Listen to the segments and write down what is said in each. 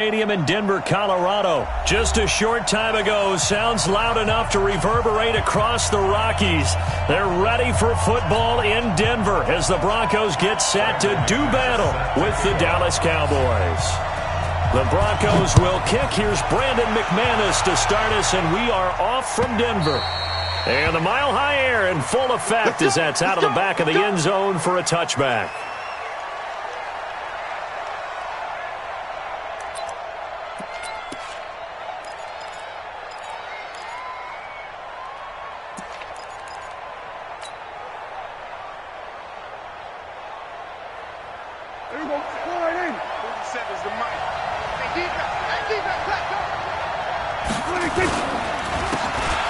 Stadium in Denver, Colorado. Just a short time ago, sounds loud enough to reverberate across the Rockies. They're ready for football in Denver as the Broncos get set to do battle with the Dallas Cowboys. The Broncos will kick. Here's Brandon McManus to start us, and we are off from Denver. And the mile-high air in full effect as that's out of the back of the end zone for a touchback.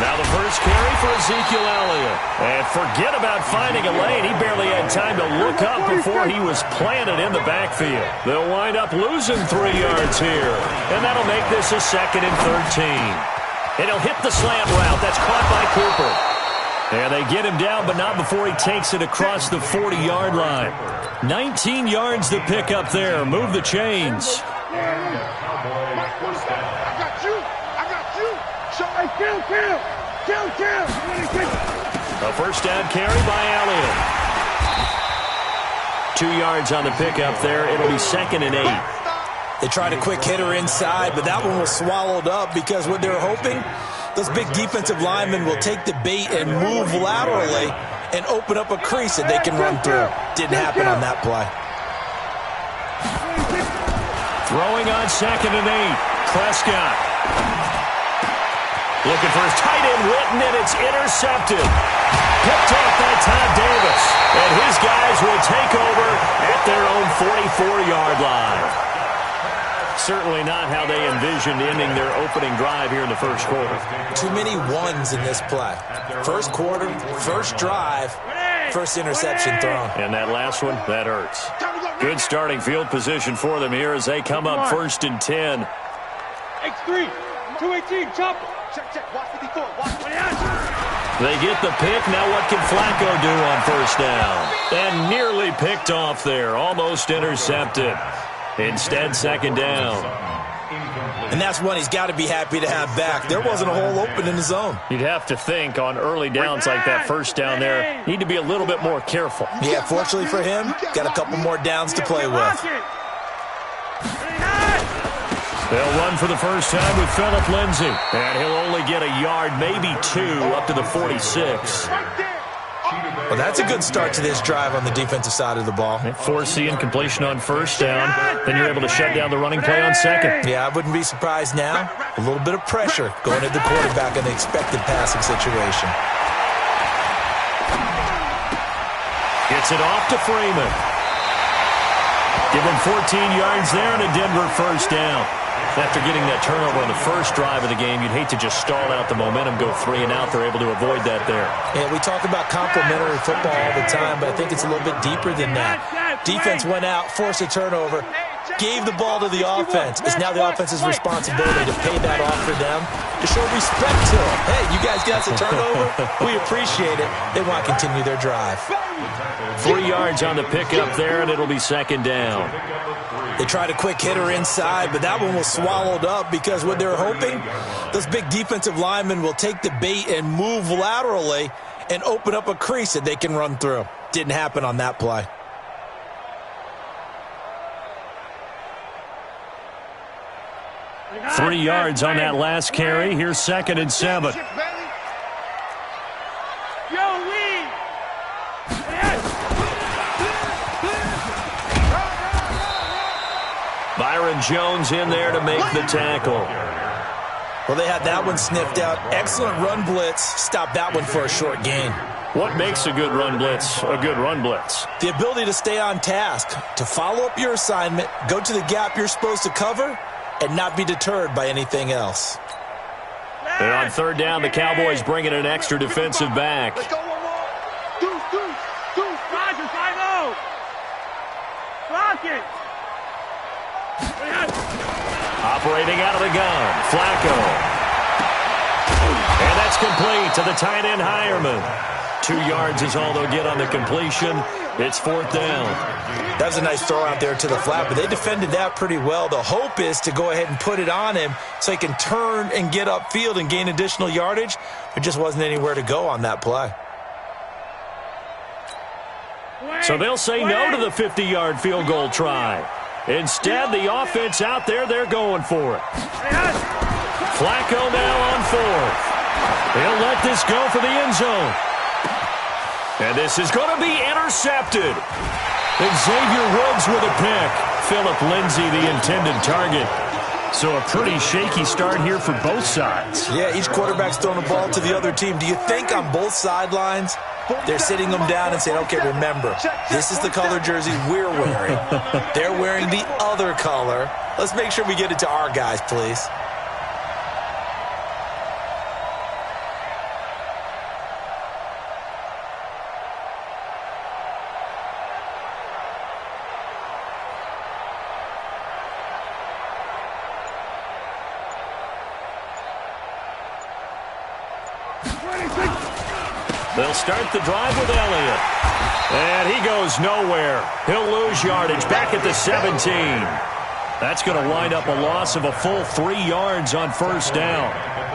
Now the first carry for Ezekiel Elliott. And forget about finding a lane. He barely had time to look up before he was planted in the backfield. They'll wind up losing 3 yards here. And that'll make this a 2nd and 13. And he'll hit the slant route. That's caught by Cooper. And they get him down, but not before he takes it across the 40-yard line. 19 yards to pick up there. Move the chains. A first down carry by Elliott. 2 yards on the pickup there. It'll be 2nd and 8. They tried a quick hitter inside, but that one was swallowed up because what they're hoping, those big defensive linemen will take the bait and move laterally and open up a crease that they can run through. Didn't happen on that play. Throwing on 2nd and 8. Prescott. Looking for his tight end, Witten, and it's intercepted. Picked off by Todd Davis. And his guys will take over at their own 44-yard line. Certainly not how they envisioned ending their opening drive here in the first quarter. Too many ones in this play. First quarter, first drive, first interception thrown. And that last one, that hurts. Good starting field position for them here as they come up 1st and 10. X3, 218, chop. Check, watch 54, watch 20. They get the pick. Now what can Flacco do on first down? And nearly picked off there. Almost intercepted. Instead, 2nd down. And that's one he's got to be happy to have back. There wasn't a hole open in the zone. You'd have to think on early downs like that first down there, need to be a little bit more careful. Yeah, fortunately for him, got a couple more downs to play with. They'll run for the first time with Phillip Lindsay. And he'll only get a yard, maybe 2, up to the 46. Well, that's a good start to this drive on the defensive side of the ball. Forcing incompletion on first down. Then you're able to shut down the running play on 2nd. Yeah, I wouldn't be surprised now. A little bit of pressure going at the quarterback in the expected passing situation. Gets it off to Freeman. Give him 14 yards there and a Denver first down. After getting that turnover on the first drive of the game, you'd hate to just stall out the momentum, go 3 and out. They're able to avoid that there. Yeah, we talk about complementary football all the time, but I think it's a little bit deeper than that. Defense went out, forced a turnover, gave the ball to the offense. It's now the offense's responsibility to pay that off for them, to show respect to them. Hey, you guys got us a turnover? We appreciate it. They want to continue their drive. 3 yards on the pickup there, and it'll be 2nd down. They tried a quick hitter inside, but that one was swallowed up because what they're hoping, those big defensive linemen will take the bait and move laterally and open up a crease that they can run through. Didn't happen on that play. Three yards on that last carry. Here's 2nd and 7. Byron Jones in there to make the tackle. Well, they had that one sniffed out. Excellent run blitz. Stopped that one for a short gain. What makes a good run blitz a good run blitz? The ability to stay on task, to follow up your assignment, go to the gap you're supposed to cover, and not be deterred by anything else. And on 3rd down, the Cowboys bring in an extra defensive back. Let's go one more. Deuce. Roger, 5-0. Block it. Operating out of the gun, Flacco. And that's complete to the tight end, Hireman. 2 yards is all they'll get on the completion. It's fourth down. That was a nice throw out there to the flat, but they defended that pretty well. The hope is to go ahead and put it on him so he can turn and get upfield and gain additional yardage. There just wasn't anywhere to go on that play. So they'll say no to the 50-yard field goal try. Instead, the offense out there, they're going for it. Flacco now on fourth. He'll let this go for the end zone. And this is going to be intercepted. Xavier Woods with a pick. Philip Lindsay, the intended target. So a pretty shaky start here for both sides. Yeah, each quarterback's throwing the ball to the other team. Do you think on both sidelines they're sitting them down and saying, okay, remember, this is the color jersey we're wearing. They're wearing the other color. Let's make sure we get it to our guys, please. They'll start the drive with Elliott. And he goes nowhere. He'll lose yardage back at the 17. That's going to wind up a loss of a full 3 yards on first down.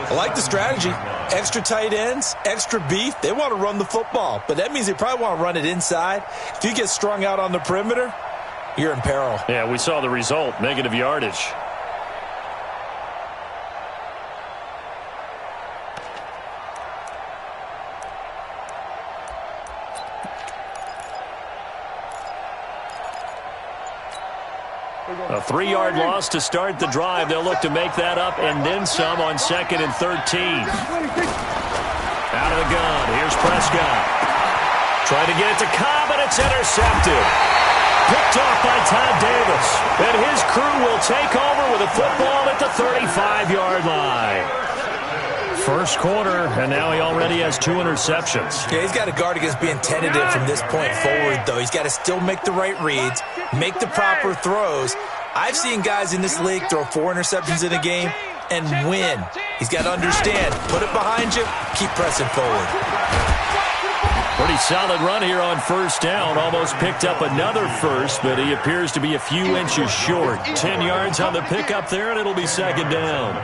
I like the strategy. Extra tight ends, extra beef. They want to run the football, but that means they probably want to run it inside. If you get strung out on the perimeter, you're in peril. Yeah, we saw the result, negative yardage. A 3-yard loss to start the drive. They'll look to make that up and then some on 2nd and 13. Out of the gun. Here's Prescott. Trying to get it to Cobb, and it's intercepted. Picked off by Todd Davis. And his crew will take over with a football at the 35-yard line. First quarter, and now he already has 2 interceptions. Yeah, he's got to guard against being tentative from this point forward, though. He's got to still make the right reads, make the proper throws. I've seen guys in this league throw 4 interceptions in a game and win. He's got to understand, put it behind you, keep pressing forward. Pretty solid run here on first down. Almost picked up another first, but he appears to be a few inches short. 10 yards on the pickup there, and it'll be 2nd down.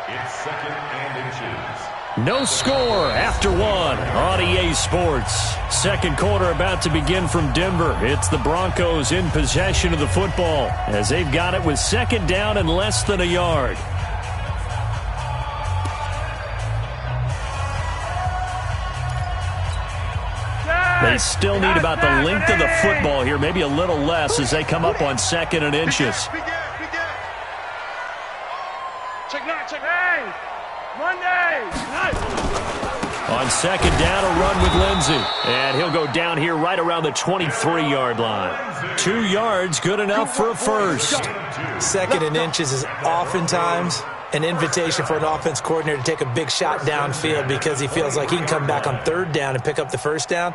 It's 2nd and inches. No score after 1 on EA Sports. Second quarter about to begin from Denver. It's the Broncos in possession of the football as they've got it with 2nd down and less than a yard. They still need about the length of the football here, maybe a little less as they come up on 2nd and inches. On 2nd down, a run with Lindsay. And he'll go down here right around the 23-yard line. 2 yards, good enough for a first. 2nd and inches is oftentimes an invitation for an offense coordinator to take a big shot downfield because he feels like he can come back on 3rd down and pick up the first down.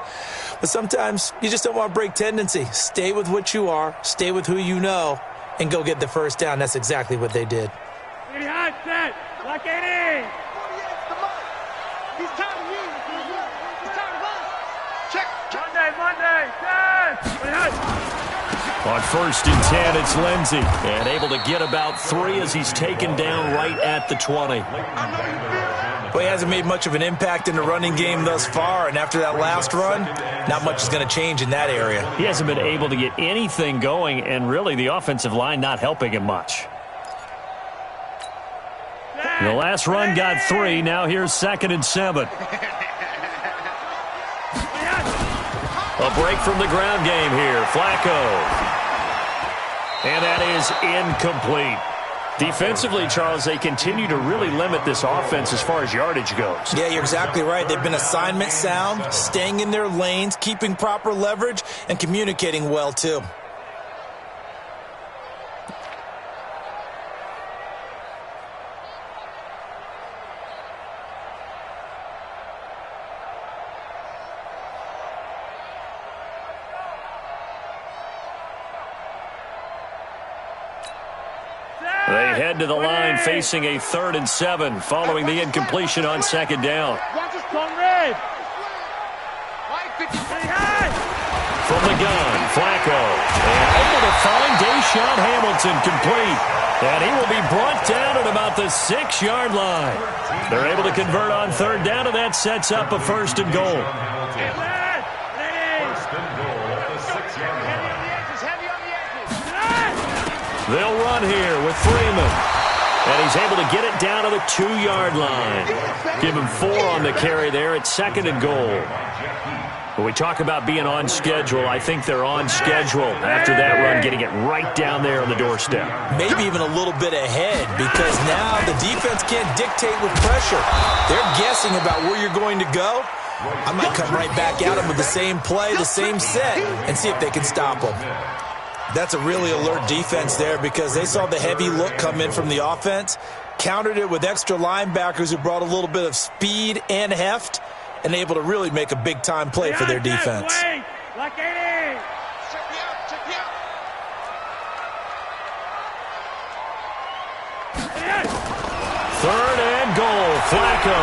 But sometimes you just don't want to break tendency. Stay with what you are, stay with who you know, and go get the first down. That's exactly what they did. Lock it in. Monday. On 1st and 10, it's Lindsay. And able to get about 3 as he's taken down right at the 20. Well, he hasn't made much of an impact in the running game thus far. And after that last run, not much is going to change in that area. He hasn't been able to get anything going, and really the offensive line not helping him much. The last run got 3. Now here's 2nd and 7. A break from the ground game here. Flacco. And that is incomplete. Defensively, Charles, they continue to really limit this offense as far as yardage goes. Yeah, you're exactly right. They've been assignment sound, staying in their lanes, keeping proper leverage, and communicating well, too. They head to the line facing a 3rd and 7 following the incompletion on 2nd down. the gun. Flacco. And able to find Deshaun Hamilton complete. And he will be brought down at about the 6-yard line. They're able to convert on third down, and that sets up a first and goal. They'll run here with Freeman. And he's able to get it down to the 2-yard line. Give him 4 on the carry there at second and goal. When we talk about being on schedule, I think they're on schedule after that run, getting it right down there on the doorstep. Maybe even a little bit ahead, because now the defense can't dictate with pressure. They're guessing about where you're going to go. I might come right back at them with the same play, the same set, and see if they can stop them. That's a really alert defense there, because they saw the heavy look come in from the offense, countered it with extra linebackers who brought a little bit of speed and heft, and able to really make a big-time play for their defense. Third and goal, Flacco.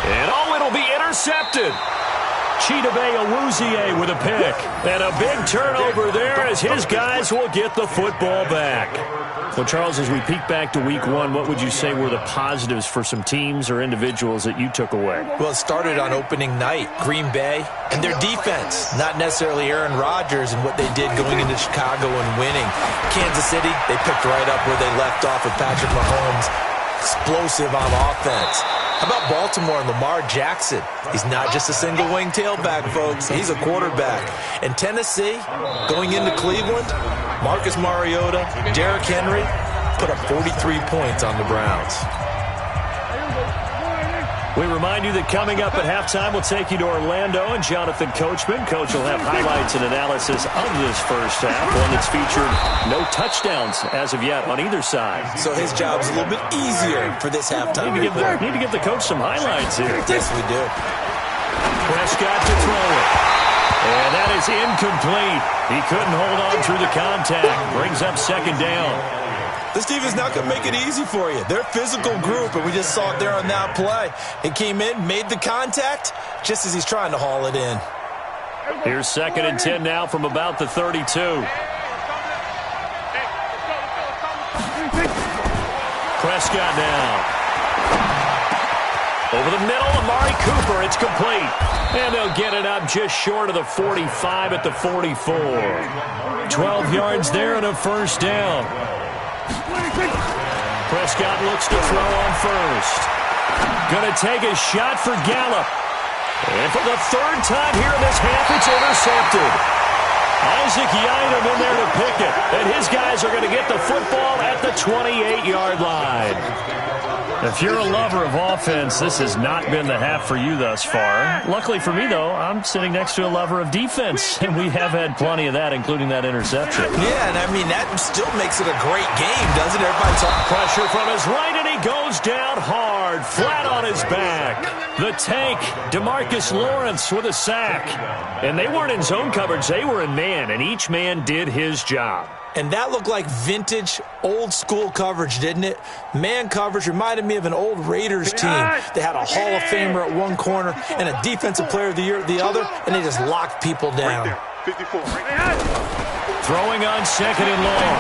And it'll be intercepted. Chidobe Awuzie with a pick. And a big turnover there as his guys will get the football back. Well, Charles, as we peek back to week 1, what would you say were the positives for some teams or individuals that you took away? Well, it started on opening night, Green Bay, and their defense, not necessarily Aaron Rodgers and what they did going into Chicago and winning. Kansas City, they picked right up where they left off with Patrick Mahomes, explosive on offense. How about Baltimore and Lamar Jackson? He's not just a single-wing tailback, folks. He's a quarterback. And Tennessee, going into Cleveland, Marcus Mariota, Derrick Henry put up 43 points on the Browns. We remind you that coming up at halftime, we'll take you to Orlando and Jonathan Coachman. Coach will have highlights and analysis of this first half, one that's featured no touchdowns as of yet on either side. So his job's a little bit easier for this halftime. Need to give the coach some highlights here. Yes, we do. Prescott to throw it. And that is incomplete. He couldn't hold on through the contact. Brings up second down. This defense is not going to make it easy for you. They're a physical group, and we just saw it there on that play. He came in, made the contact, just as he's trying to haul it in. Here's second and 10 now from about the 32. Prescott now. Over the middle, Amari Cooper. It's complete. And they'll get it up just short of the 45 at the 44. 12 yards there and a first down. Prescott looks to throw on first. Going to take a shot for Gallup. And for the third time here in this half, it's intercepted. Isaac Yiadom in there to pick it. And his guys are going to get the football at the 28-yard line. If you're a lover of offense, this has not been the half for you thus far. Luckily for me, though, I'm sitting next to a lover of defense, and we have had plenty of that, including that interception. Yeah, and I mean, that still makes it a great game, doesn't it? Everybody's pressure from his right, and he goes down hard, flat on his back. The tank, DeMarcus Lawrence with a sack. And they weren't in zone coverage, they were in man, and each man did his job. And that looked like vintage, old-school coverage, didn't it? Man coverage reminded me of an old Raiders team. They had a Hall of Famer at one corner and a Defensive Player of the Year at the other, and they just locked people down. Right there, 54. Throwing on second and long.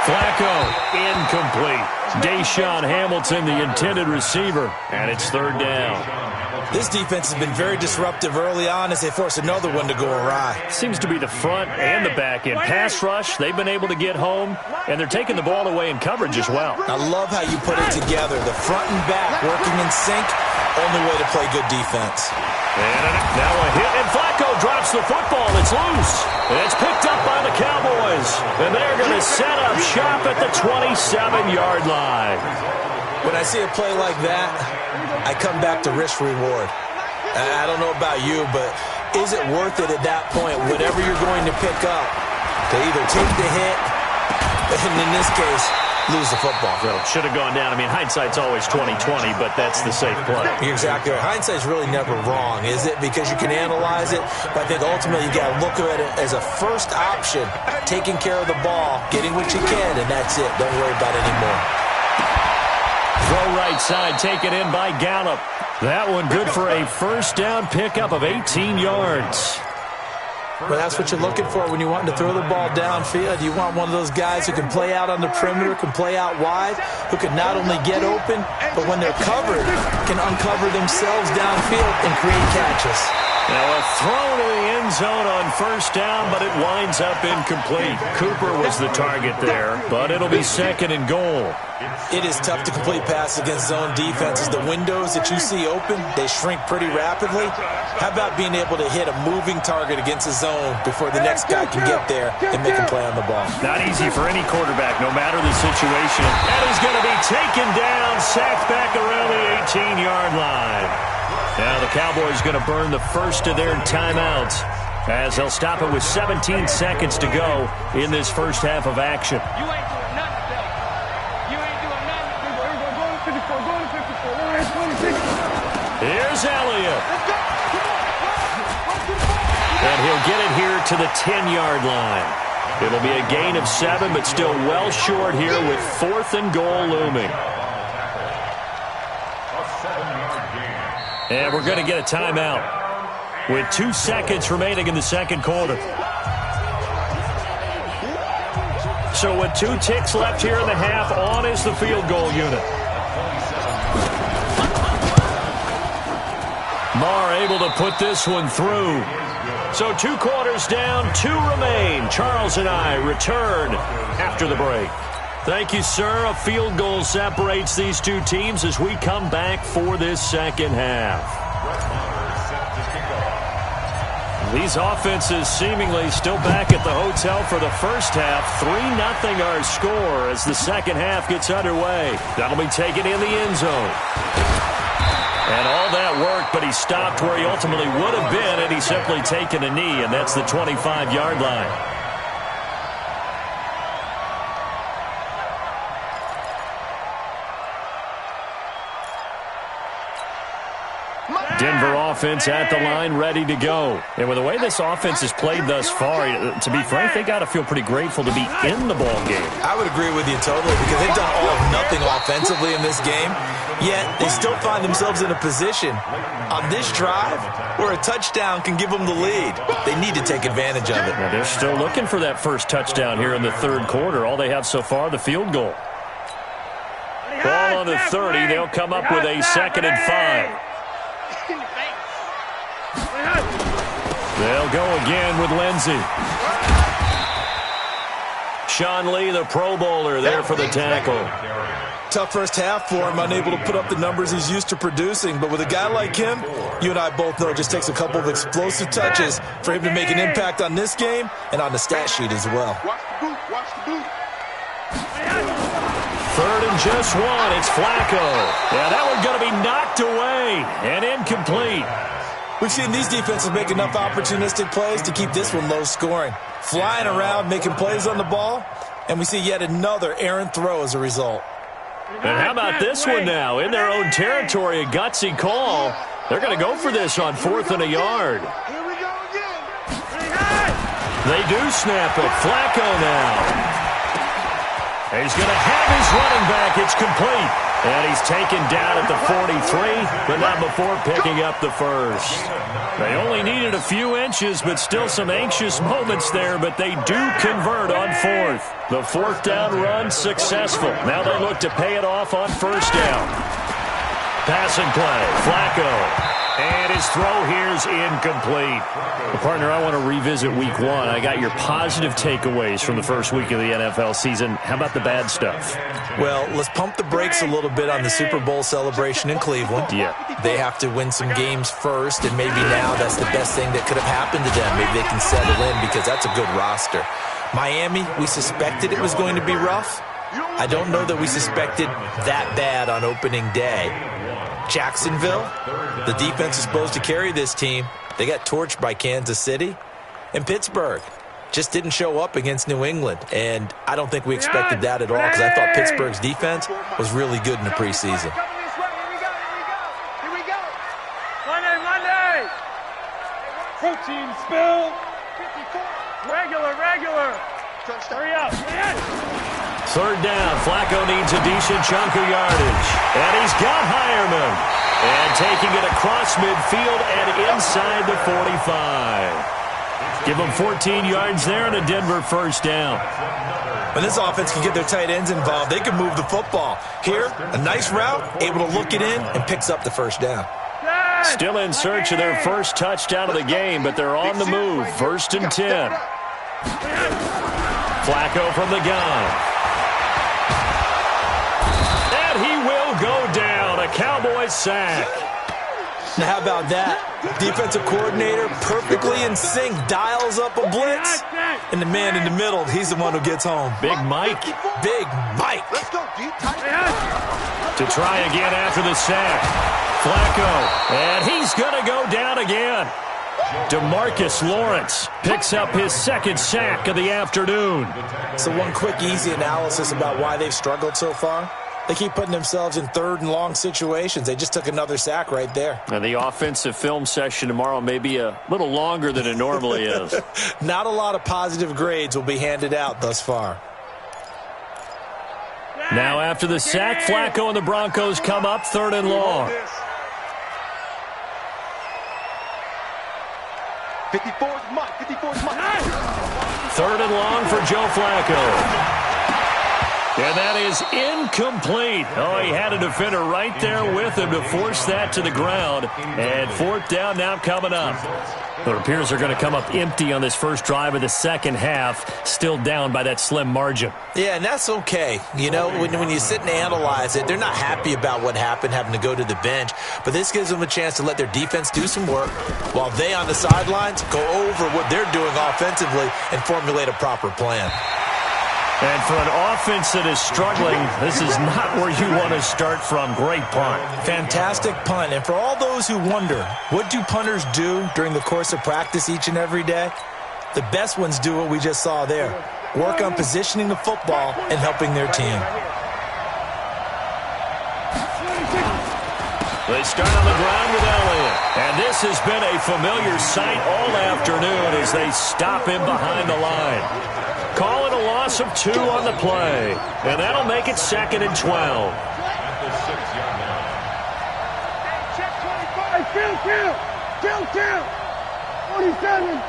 Flacco, incomplete. Deshaun Hamilton, the intended receiver, and it's third down. This defense has been very disruptive early on as they force another one to go awry. Seems to be the front and the back end. Pass rush, they've been able to get home, and they're taking the ball away in coverage as well. I love how you put it together. The front and back working in sync, only way to play good defense. And now a hit, and Flacco drops the football. It's loose. And it's picked up by the Cowboys. And they're going to set up shop at the 27-yard line. When I see a play like that, I come back to risk-reward. I don't know about you, but is it worth it at that point, whatever you're going to pick up, to either take the hit, and in this case, lose the football? Well, should have gone down. I mean, hindsight's always 20/20, but that's the safe play. You're exactly right. Hindsight's really never wrong, is it? Because you can analyze it, but I think ultimately you got to look at it as a first option, taking care of the ball, getting what you can, and that's it. Don't worry about it anymore. Throw right side, taken in by Gallup. That one good for a first down pickup of 18 yards. Well, that's what you're looking for when you're wanting to throw the ball downfield. You want one of those guys who can play out on the perimeter, can play out wide, who can not only get open, but when they're covered, can uncover themselves downfield and create catches. Now a throw to the end zone on first down, but it winds up incomplete. Cooper was the target there, but it'll be second and goal. It is tough to complete passes against zone defenses. The windows that you see open, they shrink pretty rapidly. How about being able to hit a moving target against a zone before the next guy can get there and make a play on the ball? Not easy for any quarterback, no matter the situation. And he's going to be taken down, sacked back around the 18-yard line. Now the Cowboys going to burn the first of their timeouts as they'll stop it with 17 seconds to go in this first half of action. You ain't doing nothing, Phil. You ain't doing nothing. Go to 54. Go to 54. Here's Elliott. And he'll get it here to the 10-yard line. It'll be a gain of 7, but still well short here with 4th and goal looming. And we're going to get a timeout with 2 seconds remaining in the second quarter. So with 2 ticks left here in the half, on is the field goal unit. Marr able to put this one through. So 2 quarters down, 2 remain. Charles and I return after the break. Thank you, sir. A field goal separates these 2 teams as we come back for this second half. These offenses seemingly still back at the hotel for the first half. 3-0 our score as the second half gets underway. That'll be taken in the end zone. And all that worked, but he stopped where he ultimately would have been, and he's simply taken a knee, and that's the 25-yard line. Denver offense at the line, ready to go. And with the way this offense has played thus far, to be frank, they got to feel pretty grateful to be in the ball game. I would agree with you totally because they've done all of nothing offensively in this game, yet they still find themselves in a position on this drive where a touchdown can give them the lead. They need to take advantage of it. Well, they're still looking for that first touchdown here in the third quarter. All they have so far, the field goal. Ball on the 30. They'll come up with a 2nd and 5. They'll go again with Lindsey. Sean Lee, the Pro Bowler, there for the tackle. Tough first half for him, unable to put up the numbers he's used to producing. But with a guy like him, you and I both know it just takes a couple of explosive touches for him to make an impact on this game and on the stat sheet as well. Watch the boot. 3rd and just 1. It's Flacco. Yeah, that one's going to be knocked away and incomplete. We've seen these defenses make enough opportunistic plays to keep this one low scoring. Flying around, making plays on the ball, and we see yet another errant throw as a result. And how about this one now? In their own territory, a gutsy call. They're going to go for this on 4th and a yard. Here we go again. They do snap it. Flacco now. He's going to have his running back. It's complete. And he's taken down at the 43, but not before picking up the first. They only needed a few inches, but still some anxious moments there, but they do convert on 4th. The 4th down run successful. Now they look to pay it off on first down. Passing play, Flacco. And his throw here's incomplete. Well, partner, I want to revisit week 1. I got your positive takeaways from the first week of the NFL season. How about the bad stuff? Well, let's pump the brakes a little bit on the Super Bowl celebration in Cleveland. Yeah. They have to win some games first, and maybe now that's the best thing that could have happened to them. Maybe they can settle in because that's a good roster. Miami, we suspected it was going to be rough. I don't know that we suspected that bad on opening day. Jacksonville, the defense is supposed to carry this team. They got torched by Kansas City. And Pittsburgh just didn't show up against New England. And I don't think we expected that at all because I thought Pittsburgh's defense was really good in the preseason. Here we go. Monday. Protein spill. 54. Regular. Hurry up. 3rd down. Flacco needs a decent chunk of yardage. And he's got Hireman. And taking it across midfield and inside the 45. Give them 14 yards there and a Denver first down. When this offense can get their tight ends involved, they can move the football. Here, a nice route, able to look it in, and picks up the first down. Still in search of their first touchdown of the game, but they're on the move. 1st and 10. Flacco from the gun. And he will go down. A Cowboys sack. Now, how about that? Defensive coordinator perfectly in sync, dials up a blitz, and the man in the middle, he's the one who gets home. Big Mike. Big Mike. Let's go, deep, tight. To try again after the sack. Flacco. And he's going to go down again. DeMarcus Lawrence picks up his second sack of the afternoon. So one quick, easy analysis about why they've struggled so far. They keep putting themselves in 3rd and long situations. They just took another sack right there. And the offensive film session tomorrow may be a little longer than it normally is. Not a lot of positive grades will be handed out thus far. Now after the sack, Flacco and the Broncos come up 3rd and long. 54's Mike. 54's Mike. 3rd and long for Joe Flacco. And that is incomplete. Oh, he had a defender right there with him to force that to the ground. And 4th down now coming up. It appears they're going to come up empty on this first drive of the second half, still down by that slim margin. Yeah, and that's okay. You know, when you sit and analyze it, they're not happy about what happened, having to go to the bench. But this gives them a chance to let their defense do some work while they on the sidelines go over what they're doing offensively and formulate a proper plan. And for an offense that is struggling, this is not where you want to start from. Great punt. Fantastic punt. And for all those who wonder, what do punters do during the course of practice each and every day? The best ones do what we just saw there. Work on positioning the football and helping their team. They start on the ground with Elliott. And this has been a familiar sight all afternoon as they stop him behind the line. Call it a loss of 2 on the play. And that'll make it 2nd and 12. Check 25. Kill. 27.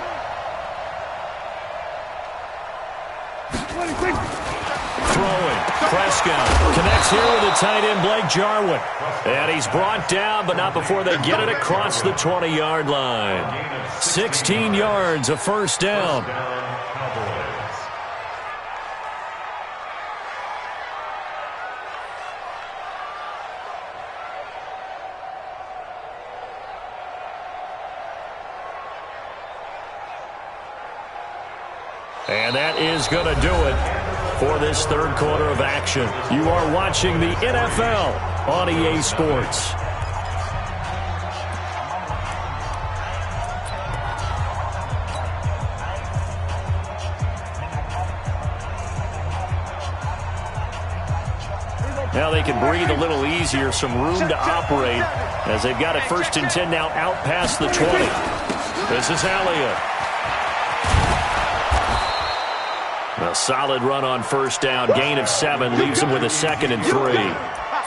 26. Throwing. Prescott connects here with the tight end Blake Jarwin. And he's brought down, but not before they get it across the 20-yard line. 16 yards, a first down. And that is going to do it for this 3rd quarter of action. You are watching the NFL on EA Sports. Now they can breathe a little easier, some room to operate as they've got it 1st and 10 now out past the 20. This is Elliott. A solid run on 1st down, gain of 7, leaves him with a 2nd and 3. All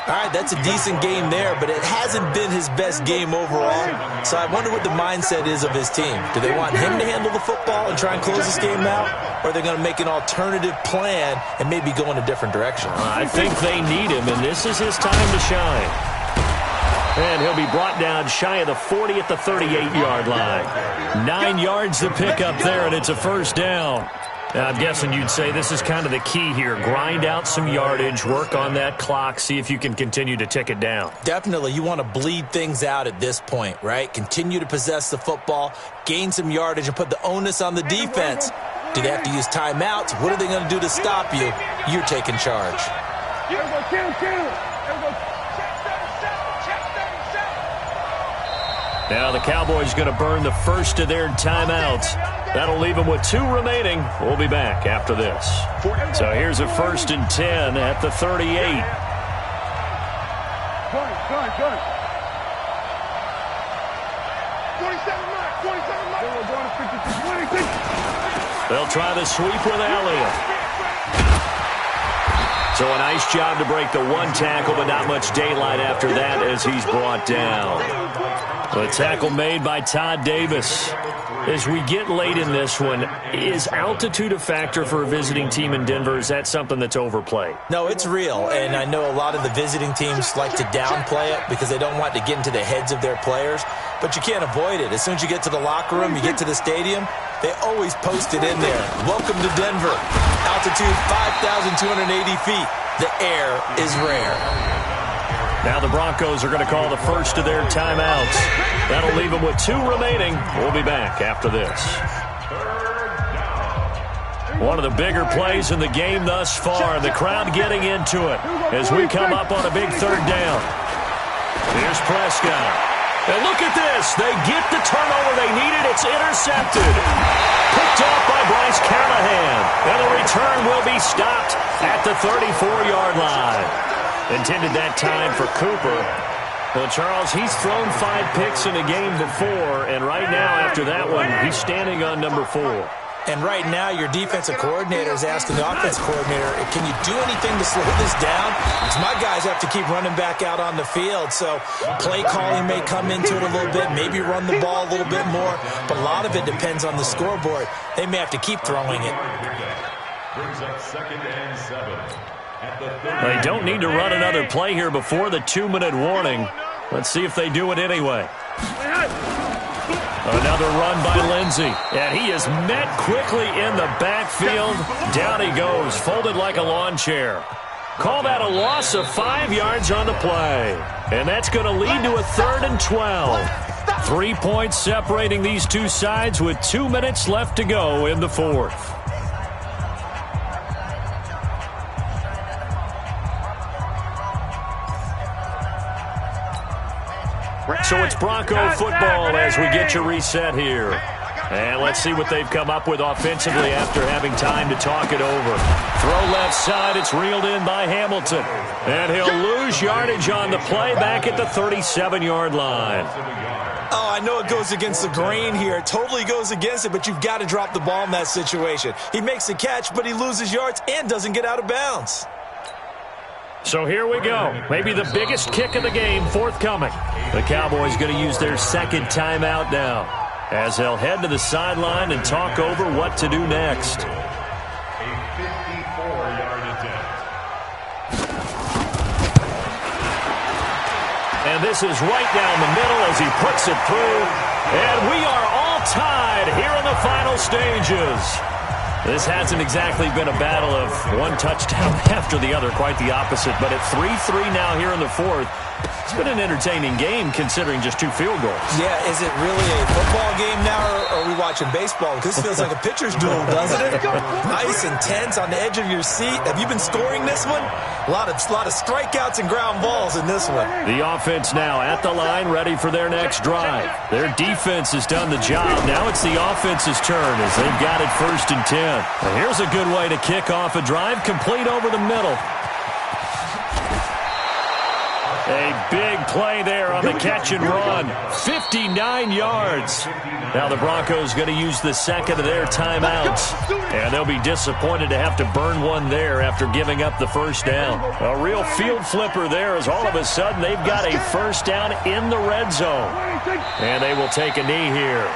right, that's a decent game there, but it hasn't been his best game overall. So I wonder what the mindset is of his team. Do they want him to handle the football and try and close this game out? Or are they going to make an alternative plan and maybe go in a different direction? I think they need him, and this is his time to shine. And he'll be brought down shy of the 40 at the 38-yard line. 9 yards to pick up there, and it's a first down. I'm guessing you'd say this is kind of the key here. Grind out some yardage, work on that clock, see if you can continue to tick it down. Definitely. You want to bleed things out at this point, right? Continue to possess the football, gain some yardage, and put the onus on the defense. Do they have to use timeouts? What are they going to do to stop you? You're taking charge. Now the Cowboys going to burn the first of their timeouts. That'll leave them with 2 remaining. We'll be back after this. So here's a 1st and 10 at the 38. Good. 27 mark. They'll try the sweep with Elliott. So a nice job to break the one tackle, but not much daylight after that as he's brought down. The tackle made by Todd Davis. As we get late in this one, is altitude a factor for a visiting team in Denver? Is that something that's overplayed? No, it's real, and I know a lot of the visiting teams like to downplay it because they don't want to get into the heads of their players, but you can't avoid it. As soon as you get to the locker room, you get to the stadium, they always post it in there. Welcome to Denver. Altitude 5,280 feet. The air is rare. Now the Broncos are going to call the first of their timeouts. That'll leave them with 2 remaining. We'll be back after this. One of the bigger plays in the game thus far. The crowd getting into it as we come up on a big 3rd down. Here's Prescott. And look at this. They get the turnover they needed. It's intercepted. Picked off by Bryce Callahan. And the return will be stopped at the 34-yard line. Intended that time for Cooper. Well, Charles, he's thrown 5 picks in a game before, and right now, after that one, he's standing on number 4. And right now, your defensive coordinator is asking the offensive coordinator, can you do anything to slow this down? Because my guys have to keep running back out on the field, so play calling may come into it a little bit, maybe run the ball a little bit more, but a lot of it depends on the scoreboard. They may have to keep throwing it. Brings up 2nd and 7. They don't need to run another play here before the 2-minute warning. Let's see if they do it anyway. Another run by Lindsey. And he is met quickly in the backfield. Down he goes, folded like a lawn chair. Call that a loss of 5 yards on the play. And that's going to lead to a 3rd and 12. 3 points separating these two sides with 2 minutes left to go in the 4th. So it's Bronco football as we get you reset here. And let's see what they've come up with offensively after having time to talk it over. Throw left side, it's reeled in by Hamilton. And he'll lose yardage on the play back at the 37-yard line. Oh, I know it goes against the grain here. It totally goes against it, but you've got to drop the ball in that situation. He makes the catch, but he loses yards and doesn't get out of bounds. So here we go. Maybe the biggest kick of the game forthcoming. The Cowboys going to use their 2nd timeout now as they'll head to the sideline and talk over what to do next. A 54-yard attempt. And this is right down the middle as he puts it through. And we are all tied here in the final stages. This hasn't exactly been a battle of one touchdown after the other, quite the opposite. But at 3-3 now here in the 4th, it's been an entertaining game considering just 2 field goals. Yeah, is it really a football game now, or are we watching baseball? This feels like a pitcher's duel, doesn't it? Nice and tense on the edge of your seat. Have you been scoring this one? A lot of strikeouts and ground balls in this one. The offense now at the line, ready for their next drive. Their defense has done the job. Now it's the offense's turn as they've got it 1st and 10. And here's a good way to kick off a drive, complete over the middle. A big play there on the catch and run. 59 yards. Now the Broncos going to use the 2nd of their timeouts. And they'll be disappointed to have to burn one there after giving up the 1st down. A real field flipper there as all of a sudden they've got a 1st down in the red zone. And they will take a knee here.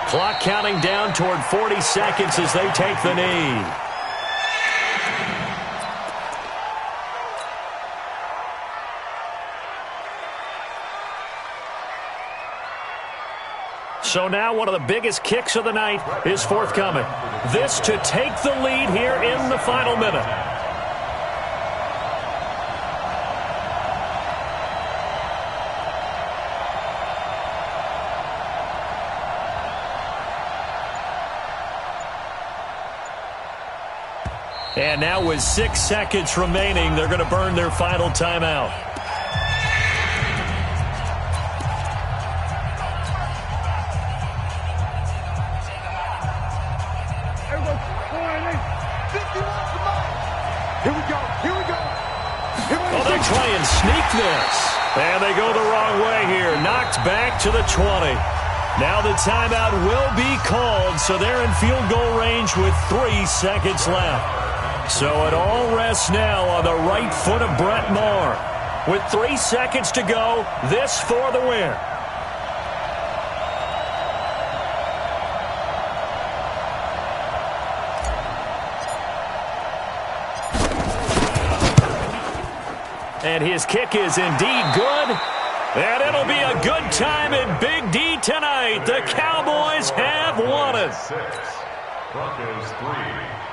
Clock counting down toward 40 seconds as they take the knee. So now one of the biggest kicks of the night is forthcoming. This to take the lead here in the final minute. And now with 6 seconds remaining, they're going to burn their final timeout. Here we go. Here we go. Well, they'll try and sneak this. And they go the wrong way here. Knocked back to the 20. Now the timeout will be called, so they're in field goal range with 3 seconds left. So it all rests now on the right foot of Brett Maher. With 3 seconds to go, this for the win. And his kick is indeed good. And it'll be a good time in Big D tonight. The Cowboys have won it. 6, Broncos 3.